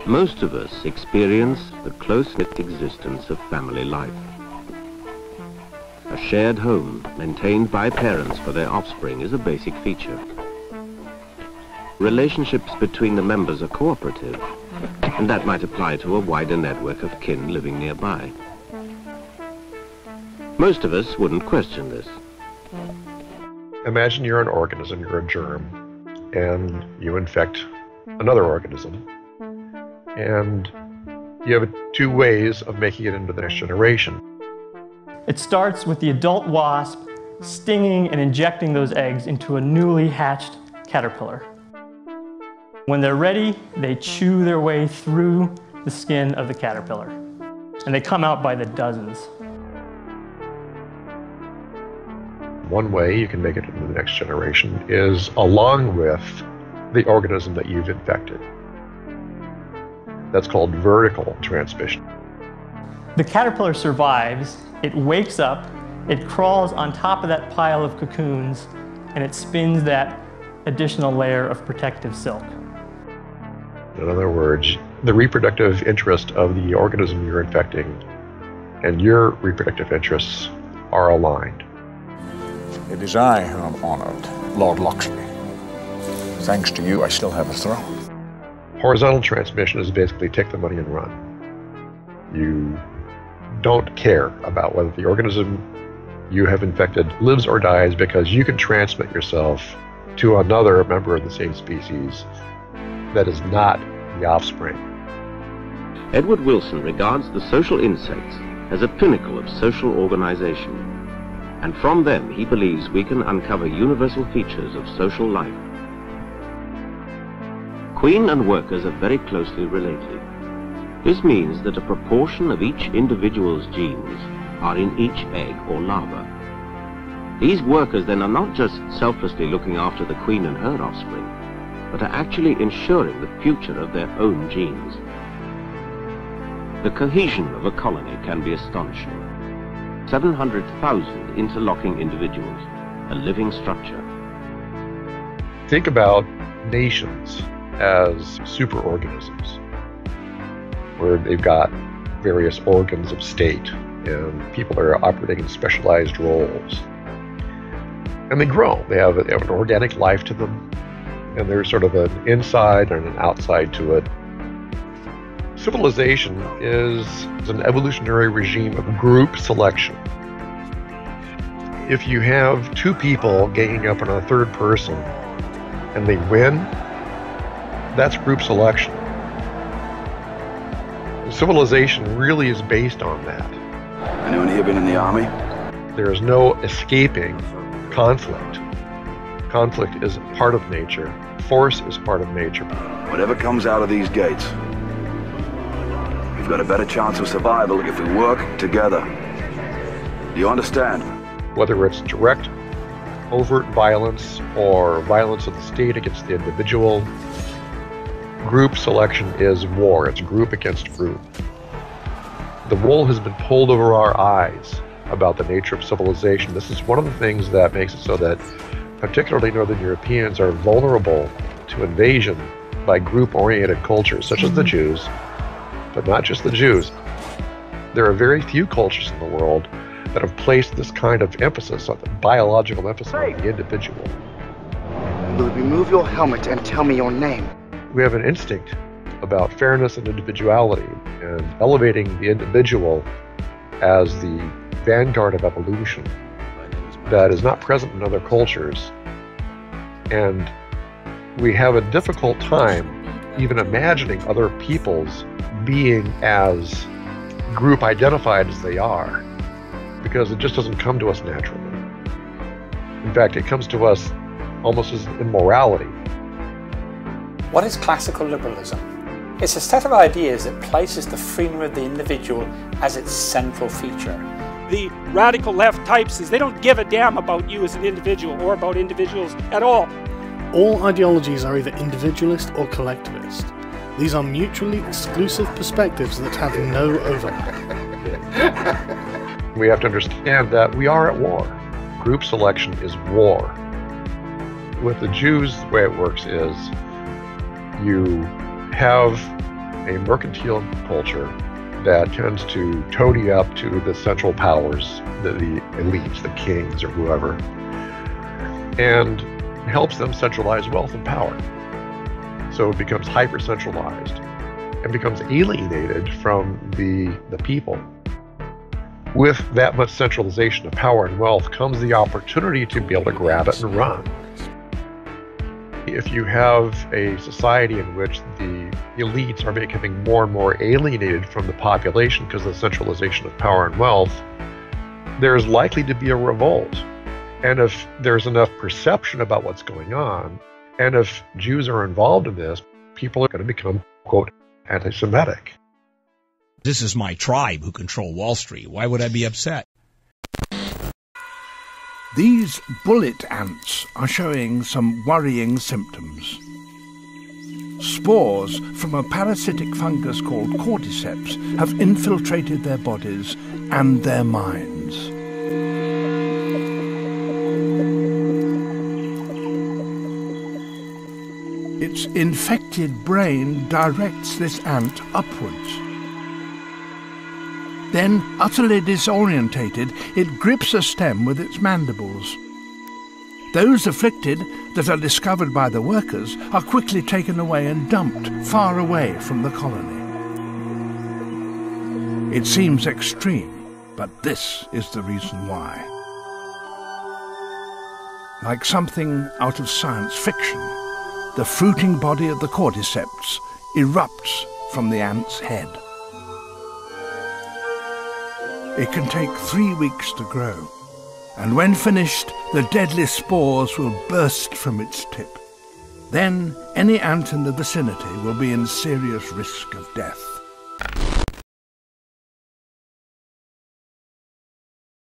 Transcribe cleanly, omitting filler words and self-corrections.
Most of us experience the close-knit existence of family life. A shared home, maintained by parents for their offspring, is a basic feature. Relationships between the members are cooperative, and that might apply to a wider network of kin living nearby. Most of us wouldn't question this. Imagine you're an organism, you're a germ, and you infect another organism. And you have two ways of making it into the next generation. It starts with the adult wasp stinging and injecting those eggs into a newly hatched caterpillar. When they're ready, they chew their way through the skin of the caterpillar, and they come out by the dozens. One way you can make it into the next generation is along with the organism that you've infected. That's called vertical transmission. The caterpillar survives, it wakes up, it crawls on top of that pile of cocoons, and it spins that additional layer of protective silk. In other words, the reproductive interest of the organism you're infecting and your reproductive interests are aligned. It is I who am honored, Lord Loxley. Thanks to you, I still have a throne. Horizontal transmission is basically take the money and run. You don't care about whether the organism you have infected lives or dies because you can transmit yourself to another member of the same species that is not the offspring. Edward Wilson regards the social insects as a pinnacle of social organization, and from them he believes we can uncover universal features of social life. Queen and workers are very closely related. This means that a proportion of each individual's genes are in each egg or larva. These workers then are not just selflessly looking after the queen and her offspring, but are actually ensuring the future of their own genes. The cohesion of a colony can be astonishing. 700,000 interlocking individuals, a living structure. Think about nations as superorganisms, where they've got various organs of state and people are operating in specialized roles. And they grow. They have an organic life to them, and there's sort of an inside and an outside to it. Civilization is an evolutionary regime of group selection. If you have two people ganging up on a third person and they win, that's group selection. Civilization really is based on that. Anyone here been in the army? There is no escaping conflict. Conflict is part of nature. Force is part of nature. Whatever comes out of these gates, we've got a better chance of survival if we work together. Do you understand? Whether it's direct, overt violence or violence of the state against the individual, group selection is war. It's group against group. The wool has been pulled over our eyes about the nature of civilization. This is one of the things that makes it so that particularly Northern Europeans are vulnerable to invasion by group-oriented cultures, such as the Jews, but not just the Jews. There are very few cultures in the world that have placed this kind of emphasis, on the biological emphasis on the individual. Will you remove your helmet and tell me your name? We have an instinct about fairness and individuality and elevating the individual as the vanguard of evolution that is not present in other cultures. And we have a difficult time even imagining other peoples being as group identified as they are, because it just doesn't come to us naturally. In fact, it comes to us almost as immorality. What is classical liberalism? It's a set of ideas that places the freedom of the individual as its central feature. The radical left type says they don't give a damn about you as an individual or about individuals at all. All ideologies are either individualist or collectivist. These are mutually exclusive perspectives that have no overlap. We have to understand that we are at war. Group selection is war. with the Jews, the way it works is you have a mercantile culture that tends to toady up to the central powers, the elites, the kings or whoever, and helps them centralize wealth and power. So it becomes hyper-centralized and becomes alienated from the people. With that much centralization of power and wealth comes the opportunity to be able to grab it and run. If you have a society in which the elites are becoming more and more alienated from the population because of the centralization of power and wealth, there's likely to be a revolt. And if there's enough perception about what's going on, and if Jews are involved in this, people are going to become, quote, anti-Semitic. This is my tribe who control Wall Street. Why would I be upset? These bullet ants are showing some worrying symptoms. Spores from a parasitic fungus called cordyceps have infiltrated their bodies and their minds. Its infected brain directs this ant upwards. Then, utterly disorientated, it grips a stem with its mandibles. Those afflicted that are discovered by the workers are quickly taken away and dumped far away from the colony. It seems extreme, but this is the reason why. Like something out of science fiction, the fruiting body of the cordyceps erupts from the ant's head. It can take 3 weeks to grow, and when finished, the deadly spores will burst from its tip. Then, any ant in the vicinity will be in serious risk of death.